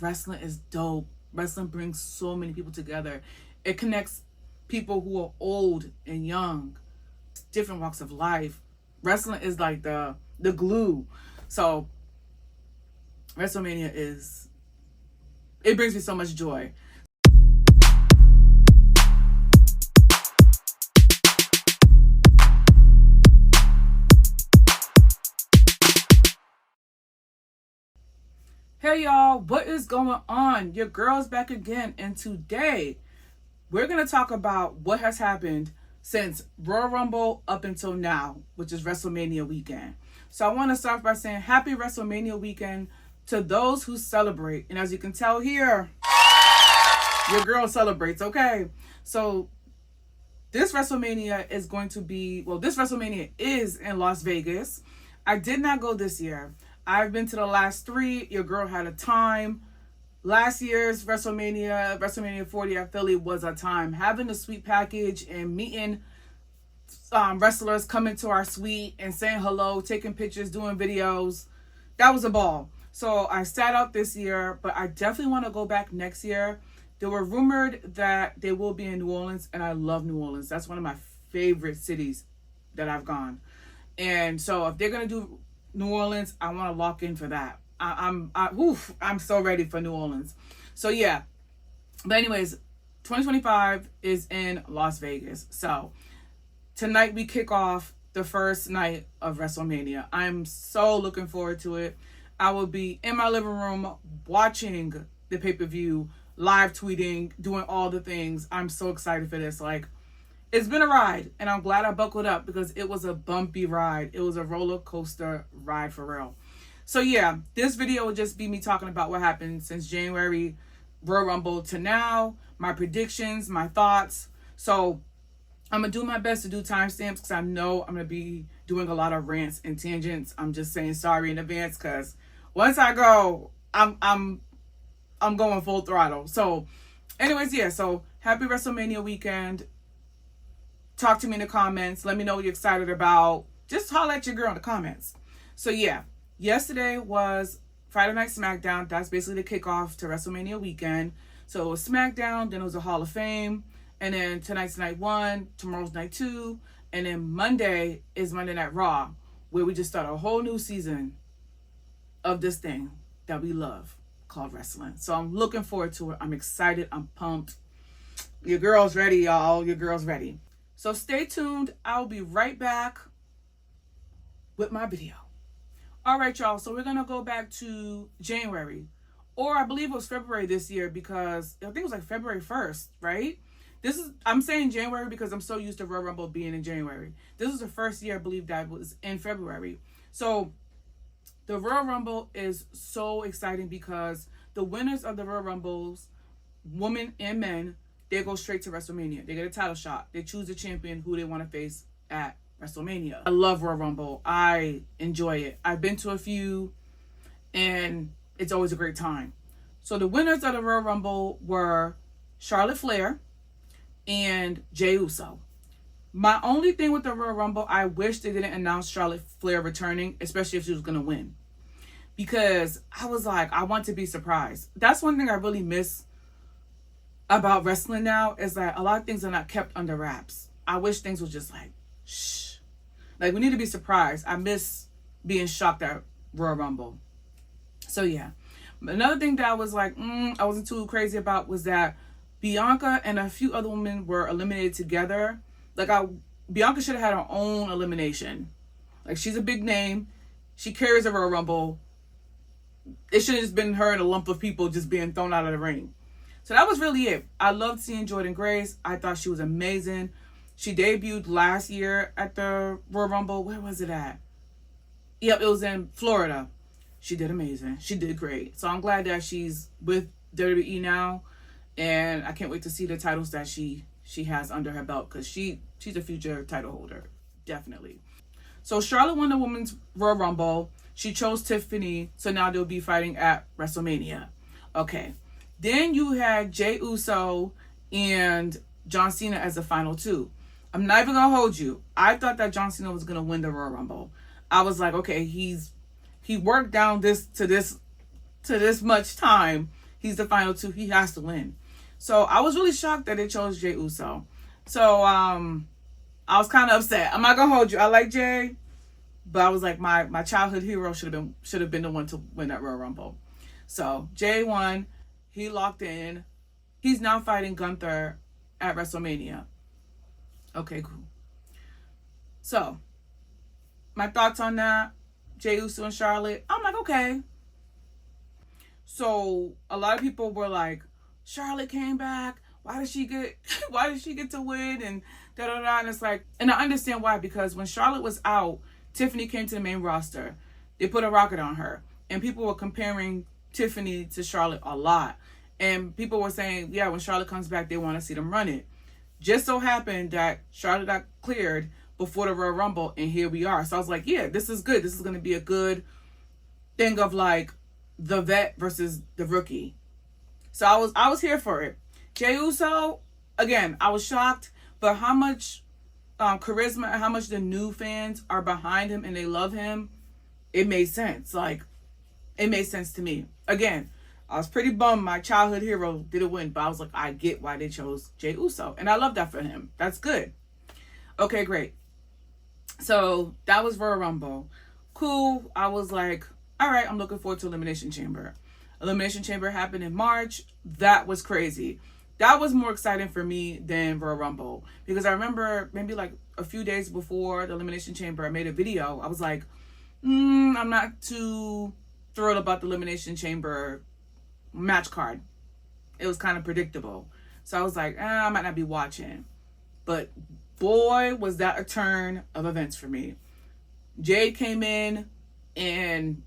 Wrestling is dope. Wrestling brings so many people together. It connects people who are old and young, different walks of life. Wrestling is like the glue. So WrestleMania it brings me so much joy. Hey y'all, what is going on? Your girl's back again, and today we're going to talk about what has happened since Royal Rumble up until now, which is WrestleMania weekend. So I want to start by saying happy WrestleMania weekend to those who celebrate. And as you can tell here, your girl celebrates, okay? So this WrestleMania is this WrestleMania is in Las Vegas. I did not go this year. I've been to the last three. Your girl had a time. Last year's WrestleMania 40 at Philly was a time. Having the suite package and meeting wrestlers coming to our suite and saying hello, taking pictures, doing videos. That was a ball. So I sat out this year, but I definitely want to go back next year. They were rumored that they will be in New Orleans, and I love New Orleans. That's one of my favorite cities that I've gone. And so if they're going to do New Orleans, I want to lock in for that. I'm so ready for New Orleans. So yeah. But anyways, 2025 is in Las Vegas. So tonight we kick off the first night of WrestleMania. I'm so looking forward to it. I will be in my living room watching the pay-per-view, live tweeting, doing all the things. I'm so excited for this. Like, it's been a ride, and I'm glad I buckled up because it was a bumpy ride. It was a roller coaster ride for real. So yeah, this video will just be me talking about what happened since January Royal Rumble to now, my predictions, my thoughts. So I'm going to do my best to do timestamps because I know I'm going to be doing a lot of rants and tangents. I'm just saying sorry in advance because once I go, I'm going full throttle. So anyways, yeah, so happy WrestleMania weekend. Talk to me in the comments. Let me know what you're excited about. Just holler at your girl in the comments. So yeah, yesterday was Friday Night SmackDown. That's basically the kickoff to WrestleMania weekend. So it was SmackDown, then it was a Hall of Fame, and then tonight's night 1, tomorrow's night 2, and then Monday is Monday Night Raw, where we just start a whole new season of this thing that we love called wrestling. So I'm looking forward to it. I'm excited. I'm pumped. Your girl's ready, y'all. Your girl's ready. So stay tuned. I'll be right back with my video. All right, y'all. So we're going to go back to January. Or I believe it was February this year because I think it was like February 1st, right? I'm saying January because I'm so used to Royal Rumble being in January. This is the first year I believe that was in February. So the Royal Rumble is so exciting because the winners of the Royal Rumbles, women and men, they go straight to WrestleMania. They get a title shot. They choose a champion who they want to face at WrestleMania. I love Royal Rumble. I enjoy it. I've been to a few, and it's always a great time. So the winners of the Royal Rumble were Charlotte Flair and Jey Uso. My only thing with the Royal Rumble, I wish they didn't announce Charlotte Flair returning, especially if she was going to win. Because I was like, I want to be surprised. That's one thing I really miss about wrestling now is that a lot of things are not kept under wraps. I wish things were just like, shh. Like, we need to be surprised. I miss being shocked at Royal Rumble. So, yeah. Another thing that I was like, I wasn't too crazy about was that Bianca and a few other women were eliminated together. Like, Bianca should have had her own elimination. Like, she's a big name. She carries a Royal Rumble. It should have just been her and a lump of people just being thrown out of the ring. So that was really it. I loved seeing Jordynne Grace. I thought she was amazing. She debuted last year at the Royal Rumble. Where was it at? Yep, it was in Florida. She did amazing. She did great. So I'm glad that she's with WWE now. And I can't wait to see the titles that she has under her belt because she's a future title holder. Definitely. So Charlotte won the Women's Royal Rumble. She chose Tiffany. So now they'll be fighting at WrestleMania. Okay. Then you had Jey Uso and John Cena as the final two. I'm not even going to hold you. I thought that John Cena was going to win the Royal Rumble. I was like, okay, he worked down to this much time. He's the final two. He has to win. So I was really shocked that they chose Jey Uso. So I was kind of upset. I'm not gonna hold you. I like Jey, but I was like, my childhood hero should have been the one to win that Royal Rumble. So Jey won. He locked in. He's now fighting Gunther at WrestleMania. Okay, cool. So my thoughts on that, Jey Uso and Charlotte. I'm like, okay. So a lot of people were like, Charlotte came back. Why did she get to win? And da da da. And it's like, and I understand why, because when Charlotte was out, Tiffany came to the main roster. They put a rocket on her. And people were comparing Tiffany to Charlotte a lot. And people were saying, yeah, when Charlotte comes back, they want to see them run it. Just so happened that Charlotte got cleared before the Royal Rumble, and here we are. So I was like, yeah, this is good. This is going to be a good thing of like the vet versus the rookie. So I was here for it. Jey Uso, again, I was shocked, but how much charisma and how much the new fans are behind him and they love him, it made sense. Like, it made sense to me. Again, I was pretty bummed my childhood hero didn't win, but I was like, I get why they chose Jey Uso. And I love that for him. That's good. Okay, great. So that was Royal Rumble. Cool. I was like, all right, I'm looking forward to Elimination Chamber. Elimination Chamber happened in March. That was crazy. That was more exciting for me than Royal Rumble. Because I remember maybe like a few days before the Elimination Chamber, I made a video. I was like, I'm not too thrilled about the Elimination Chamber match card. It was kind of predictable. So I was like, I might not be watching. But boy, was that a turn of events for me. Jade came in and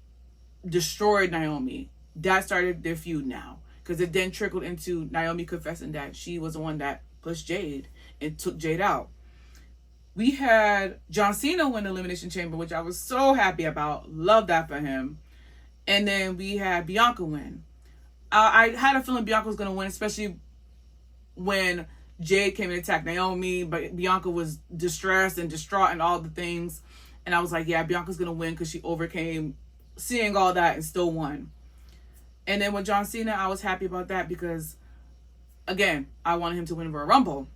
destroyed Naomi. That started their feud now. Because it then trickled into Naomi confessing that she was the one that pushed Jade and took Jade out. We had John Cena win the Elimination Chamber, which I was so happy about. Love that for him. And then we had Bianca win. I had a feeling Bianca was going to win, especially when Jade came and attacked Naomi, but Bianca was distressed and distraught and all the things. And I was like, yeah, Bianca's going to win because she overcame seeing all that and still won. And then with John Cena, I was happy about that because, again, I wanted him to win Royal Rumble.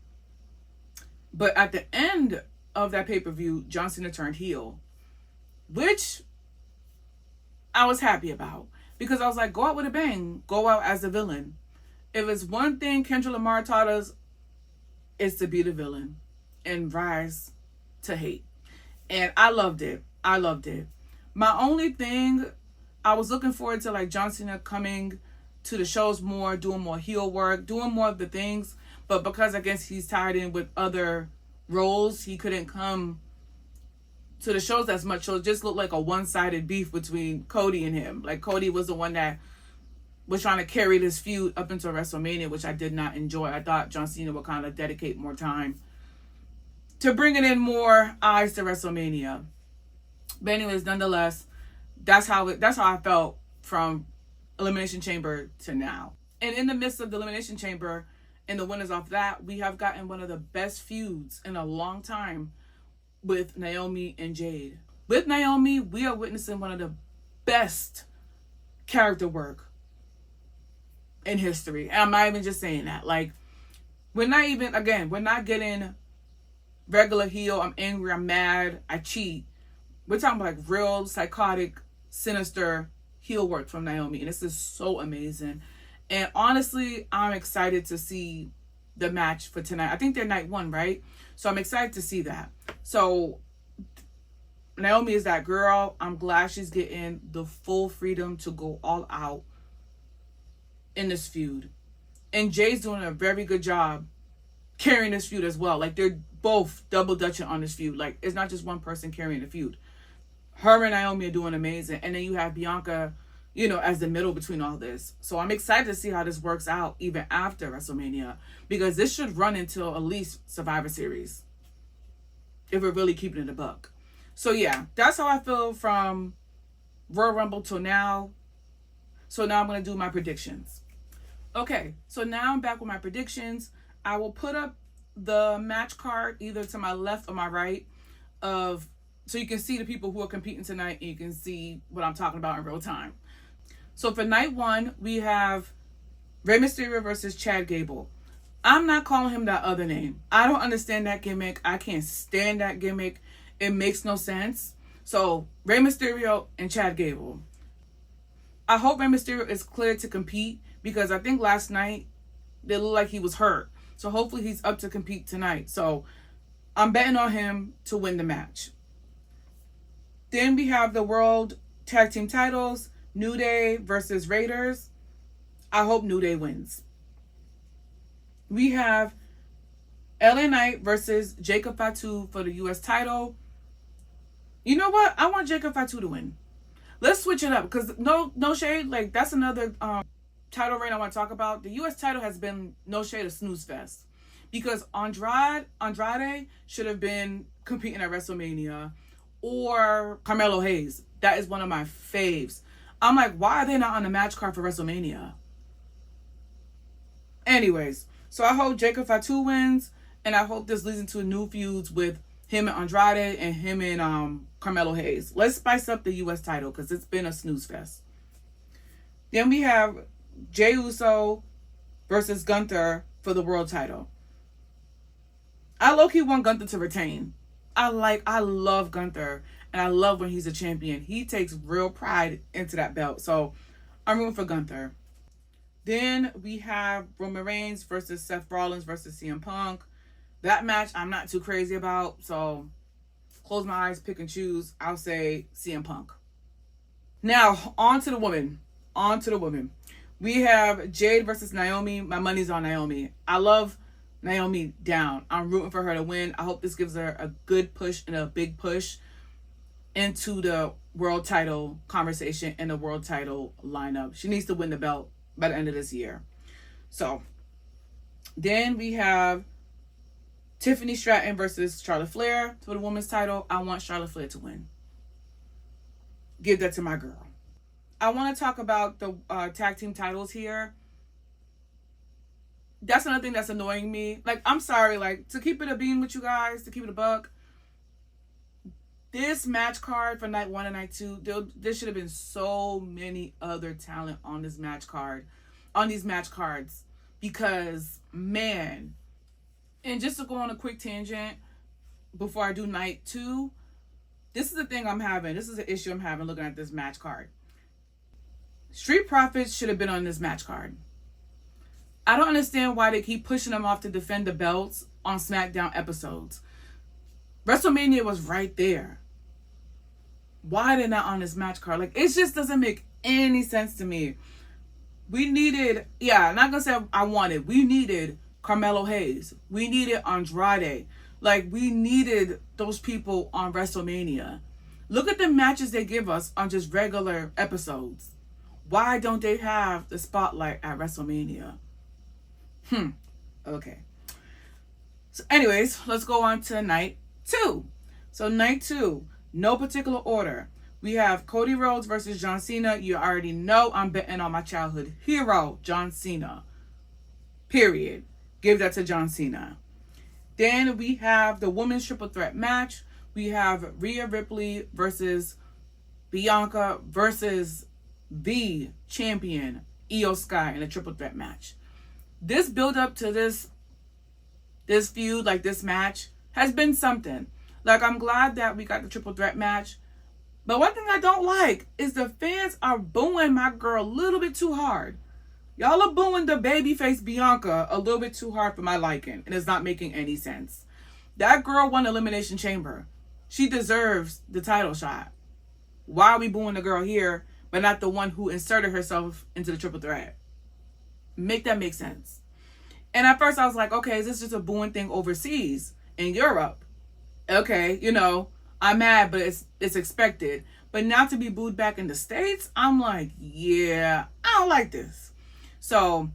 But at the end of that pay-per-view, John Cena turned heel, which I was happy about because I was like, go out with a bang, go out as the villain. If it's one thing Kendra Lamar taught us, it's to be the villain and rise to hate. And I loved it. I loved it. My only thing, I was looking forward to like John Cena coming to the shows more, doing more heel work, doing more of the things. But because I guess he's tied in with other roles, he couldn't come to the shows as much. So it just looked like a one-sided beef between Cody and him. Like Cody was the one that was trying to carry this feud up until WrestleMania, which I did not enjoy. I thought John Cena would kind of dedicate more time to bringing in more eyes to WrestleMania. But anyways, nonetheless, that's how I felt from Elimination Chamber to now. And in the midst of the Elimination Chamber and the winners off that, we have gotten one of the best feuds in a long time with Naomi and Jade. With Naomi, we are witnessing one of the best character work in history. And I'm not even just saying that. Like, we're not getting regular heel, I'm angry, I'm mad, I cheat. We're talking about like real psychotic, sinister heel work from Naomi. And this is so amazing. And honestly, I'm excited to see the match for tonight. I think they're night one, right? So I'm excited to see that. So Naomi is that girl. I'm glad she's getting the full freedom to go all out in this feud. And Jay's doing a very good job carrying this feud as well. Like, they're both double dutching on this feud. Like, it's not just one person carrying the feud. Her and Naomi are doing amazing. And then you have Bianca, as the middle between all this. So I'm excited to see how this works out even after WrestleMania. Because this should run until at least Survivor Series. If we're really keeping it a buck. So yeah, that's how I feel from Royal Rumble till now. So now I'm going to do my predictions. Okay, so now I'm back with my predictions. I will put up the match card either to my left or my right so you can see the people who are competing tonight and you can see what I'm talking about in real time. So for night one, we have Rey Mysterio versus Chad Gable. I'm not calling him that other name. I don't understand that gimmick. I can't stand that gimmick. It makes no sense. So, Rey Mysterio and Chad Gable. I hope Rey Mysterio is cleared to compete because I think last night it looked like he was hurt. So, hopefully he's up to compete tonight. So, I'm betting on him to win the match. Then we have the World Tag Team titles. New Day versus Raiders. I hope New Day wins. We have LA Knight versus Jacob Fatu for the U.S. title. You know what? I want Jacob Fatu to win. Let's switch it up because no shade. Like, that's another title reign I want to talk about. The U.S. title has been, no shade, a snooze fest. Because Andrade should have been competing at WrestleMania, or Carmelo Hayes. That is one of my faves. I'm like, why are they not on the match card for WrestleMania? Anyways, so I hope Jacob Fatu wins, and I hope this leads into new feuds with him and Andrade and him and Carmelo Hayes. Let's spice up the U.S. title because it's been a snooze fest. Then we have Jey Uso versus Gunther for the world title. I low-key want Gunther to retain. I love Gunther, and I love when he's a champion. He takes real pride into that belt, so I'm rooting for Gunther. Then we have Roman Reigns versus Seth Rollins versus CM Punk. That match I'm not too crazy about, so close my eyes, pick and choose. I'll say CM Punk. Now, on to the women. We have Jade versus Naomi. My money's on Naomi. I love Naomi down. I'm rooting for her to win. I hope this gives her a good push and a big push into the world title conversation and the world title lineup. She needs to win the belt by the end of this year. So, then we have Tiffany Stratton versus Charlotte Flair for the women's title. I want Charlotte Flair to win. Give that to my girl. I want to talk about the tag team titles here. That's another thing that's annoying me. Like, I'm sorry, like, to keep it a bean with you guys, to keep it a buck, this match card for night 1 and night 2, there should have been so many other talent on this match card, on these match cards, because, man, and just to go on a quick tangent before I do night 2, this is the thing I'm having. This is the issue I'm having looking at this match card. Street Profits should have been on this match card. I don't understand why they keep pushing them off to defend the belts on SmackDown episodes. WrestleMania was right there. Why they're not on this match card? Like, it just doesn't make any sense to me. We needed, I'm not going to say I wanted. We needed Carmelo Hayes. We needed Andrade. Like, we needed those people on WrestleMania. Look at the matches they give us on just regular episodes. Why don't they have the spotlight at WrestleMania? Okay. So anyways, let's go on to night 2. So night 2, no particular order. We have Cody Rhodes versus John Cena. You already know I'm betting on my childhood hero, John Cena. Period. Give that to John Cena. Then we have the women's triple threat match. We have Rhea Ripley versus Bianca versus the champion, Io Sky, in a triple threat match. This build up to this feud, like this match, has been something. Like, I'm glad that we got the triple threat match. But one thing I don't like is the fans are booing my girl a little bit too hard. Y'all are booing the babyface Bianca a little bit too hard for my liking. And it's not making any sense. That girl won Elimination Chamber. She deserves the title shot. Why are we booing the girl here, but not the one who inserted herself into the triple threat? Make that make sense. And at first I was like, okay, is this just a booing thing overseas in Europe? Okay, I'm mad, but it's expected. But now to be booed back in the States, I'm like, yeah, I don't like this. So,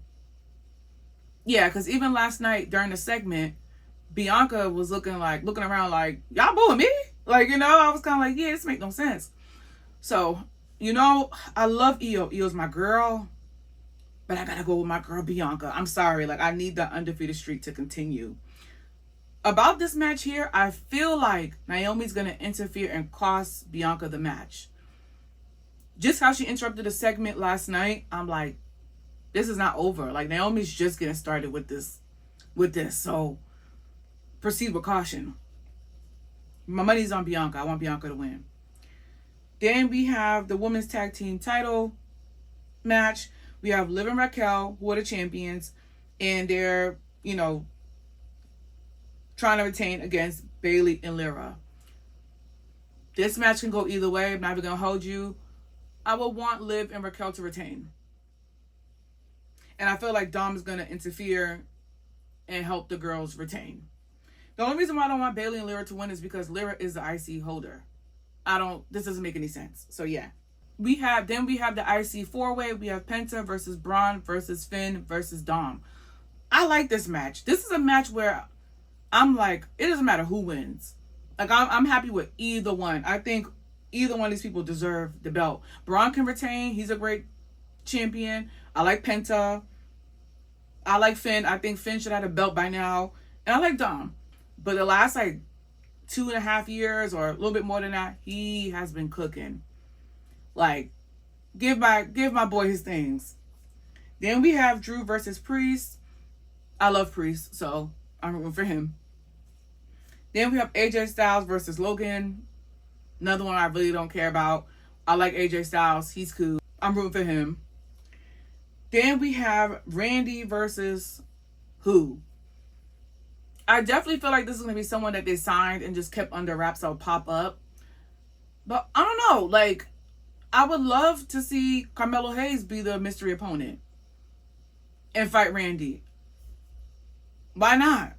yeah, because even last night during the segment, Bianca was looking around like, y'all booing me? Like, I was kind of like, yeah, this makes no sense. So, I love Io. Io's my girl. But I gotta go with my girl Bianca. I'm sorry. Like, I need that undefeated streak to continue. About this match here, I feel like Naomi's gonna interfere and cost Bianca the match. Just how she interrupted the segment last night, I'm like, This is not over. Like, Naomi's just getting started with this. So proceed with caution. My money's on Bianca. I want Bianca to win. Then we have the women's tag team title match. We have Liv and Raquel, who are the champions, and they're, trying to retain against Bayley and Lyra. This match can go either way. I'm not even going to hold you. I would want Liv and Raquel to retain. And I feel like Dom is going to interfere and help the girls retain. The only reason why I don't want Bayley and Lyra to win is because Lyra is the IC holder. This doesn't make any sense. So yeah. We have the IC 4-way. We have Penta versus Braun versus Finn versus Dom. I like this match. This is a match where I'm like, it doesn't matter who wins. Like, I'm happy with either one. I think either one of these people deserve the belt. Braun can retain. He's a great champion. I like Penta. I like Finn. I think Finn should have a belt by now. And I like Dom. But the last, 2.5 years or a little bit more than that, he has been cooking. Like, give my boy his things. Then we have Drew versus Priest. I love Priest, so I'm rooting for him. Then we have AJ Styles versus Logan. Another one I really don't care about. I like AJ Styles. He's cool. I'm rooting for him. Then we have Randy versus who? I definitely feel like this is going to be someone that they signed and just kept under wraps. So pop up. But I don't know. Like, I would love to see Carmelo Hayes be the mystery opponent and fight Randy. Why not?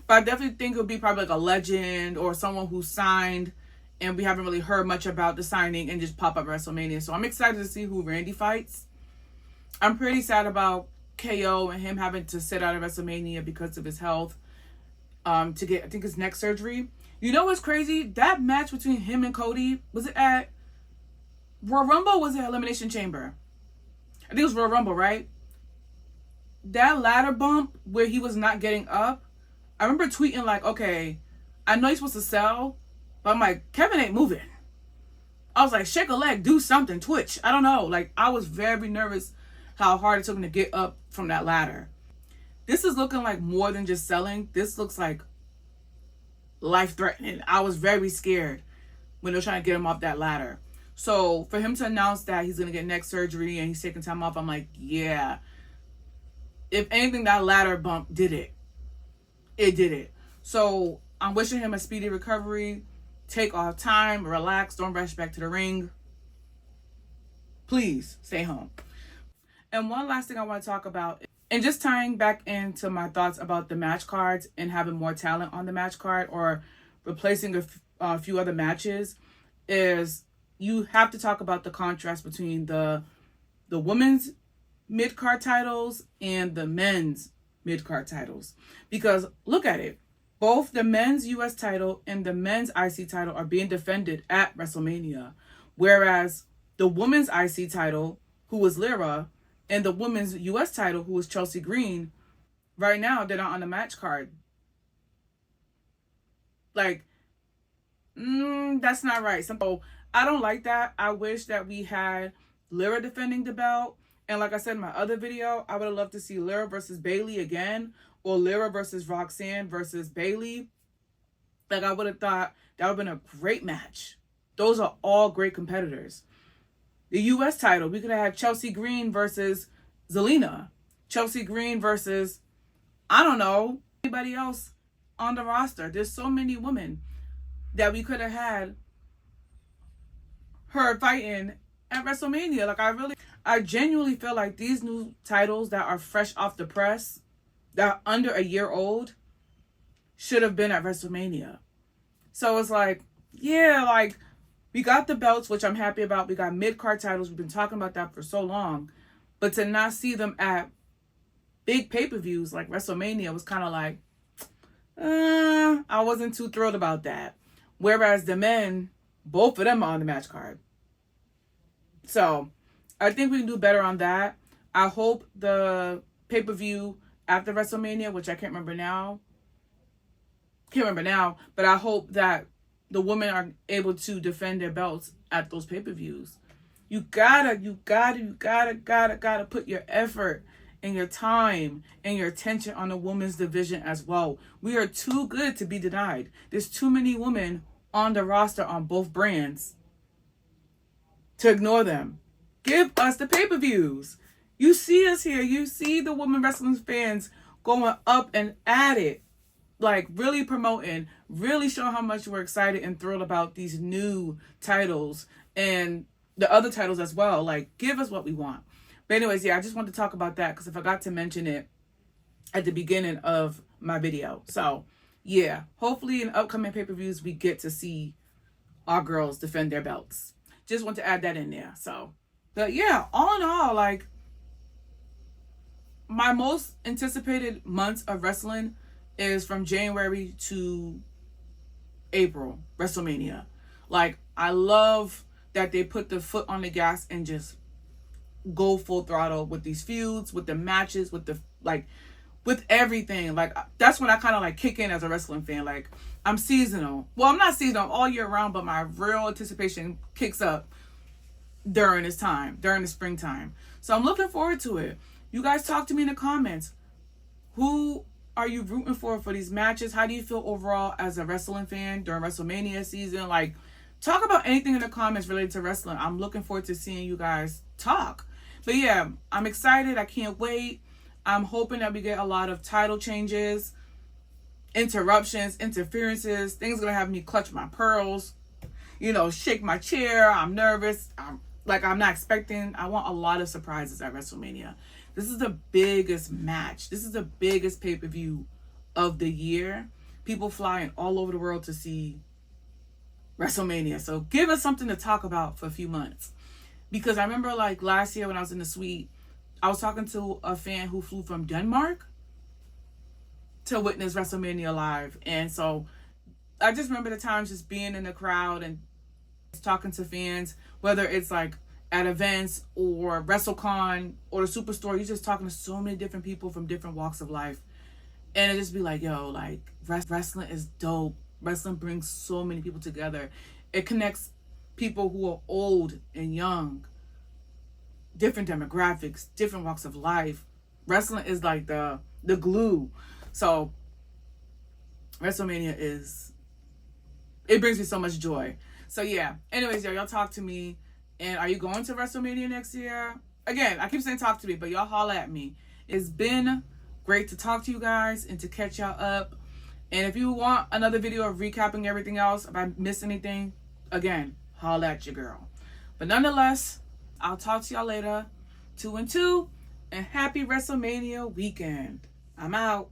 But I definitely think it would be probably like a legend or someone who signed and we haven't really heard much about the signing and just pop up at WrestleMania. So I'm excited to see who Randy fights. I'm pretty sad about KO and him having to sit out of WrestleMania because of his health to get, I think, his neck surgery. You know what's crazy? That match between him and Cody, was it at Royal Rumble or was it Elimination Chamber? I think it was Royal Rumble, right? That ladder bump where he was not getting up, I remember tweeting like, okay, I know he's supposed to sell, but I'm like, Kevin ain't moving. I was like, shake a leg, do something, twitch. I don't know. Like, I was very nervous how hard it took him to get up from that ladder. This is looking like more than just selling. This looks like life-threatening. I was very scared when they were trying to get him off that ladder. So for him to announce that he's going to get neck surgery and he's taking time off, I'm like, yeah. If anything, that ladder bump did it. It did it. So I'm wishing him a speedy recovery. Take off time, relax, don't rush back to the ring. Please stay home. And one last thing I want to talk about, and just tying back into my thoughts about the match cards and having more talent on the match card or replacing a few other matches, is you have to talk about the contrast between the women's mid-card titles and the men's mid-card titles. Because look at it. Both the men's US title and the men's IC title are being defended at WrestleMania. Whereas the women's IC title, who was Lyra, and the women's US title, who was Chelsea Green, right now they're not on the match card. Like, that's not right. So I don't like that. I wish that we had Lyra defending the belt. And like I said in my other video, I would have loved to see Lyra versus Bayley again, or Lyra versus Roxanne versus Bayley. Like, I would have thought that would have been a great match. Those are all great competitors. The U.S. title, we could have had Chelsea Green versus Zelina. Chelsea Green versus, I don't know, anybody else on the roster. There's so many women that we could have had her fighting at WrestleMania. Like, I genuinely feel like these new titles that are fresh off the press, that are under a year old, should have been at WrestleMania. So it's like, yeah, like, we got the belts, which I'm happy about. We got mid-card titles. We've been talking about that for so long. But to not see them at big pay-per-views like WrestleMania was kind of like, I wasn't too thrilled about that. Whereas the men, both of them are on the match card. So I think we can do better on that. I hope the pay-per-view after WrestleMania, which I can't remember now, but I hope that the women are able to defend their belts at those pay-per-views. You gotta put your effort and your time and your attention on the women's division as well. We are too good to be denied. There's too many women on the roster on both brands to ignore them. Give us the pay-per-views. You see us here. You see the women wrestling fans going up and at it. Like, really promoting, really showing how much we're excited and thrilled about these new titles and the other titles as well. Like, give us what we want. But anyways, yeah, I just wanted to talk about that because I forgot to mention it at the beginning of my video. So, yeah, hopefully in upcoming pay-per-views, we get to see our girls defend their belts. Just want to add that in there. So, but yeah, all in all, like, my most anticipated months of wrestling is from January to April, WrestleMania. Like, I love that they put the foot on the gas and just go full throttle with these feuds, with the matches, with the, like, with everything. Like, that's when I kind of like kick in as a wrestling fan. Like, I'm seasonal. Well, I'm not seasonal, I'm all year round, but my real anticipation kicks up during this time, during the springtime. So I'm looking forward to it. You guys talk to me in the comments. Who are you rooting for these matches? How do you feel overall as a wrestling fan during WrestleMania season? Like, talk about anything in the comments related to wrestling. I'm looking forward to seeing you guys talk. But yeah, I'm excited. I can't wait. I'm hoping that we get a lot of title changes, interruptions, interferences. Things gonna have me clutch my pearls, shake my chair. I'm nervous. I'm not expecting. I want a lot of surprises at WrestleMania. This is the biggest match. This is the biggest pay-per-view of the year. People flying all over the world to see WrestleMania. So give us something to talk about for a few months. Because I remember, like, last year when I was in the suite, I was talking to a fan who flew from Denmark to witness WrestleMania live. And so I just remember the times just being in the crowd and talking to fans, whether it's like at events or WrestleCon or the Superstore. You're just talking to so many different people from different walks of life. And it just be like, yo, like, wrestling is dope. Wrestling brings so many people together. It connects people who are old and young, different demographics, different walks of life. Wrestling is like the glue. So WrestleMania it brings me so much joy. So yeah, anyways, y'all talk to me. And are you going to WrestleMania next year? Again, I keep saying talk to me, but y'all holla at me. It's been great to talk to you guys and to catch y'all up. And if you want another video of recapping everything else, if I missed anything, again, holla at your girl. But nonetheless, I'll talk to y'all later. 2 and 2, and happy WrestleMania weekend. I'm out.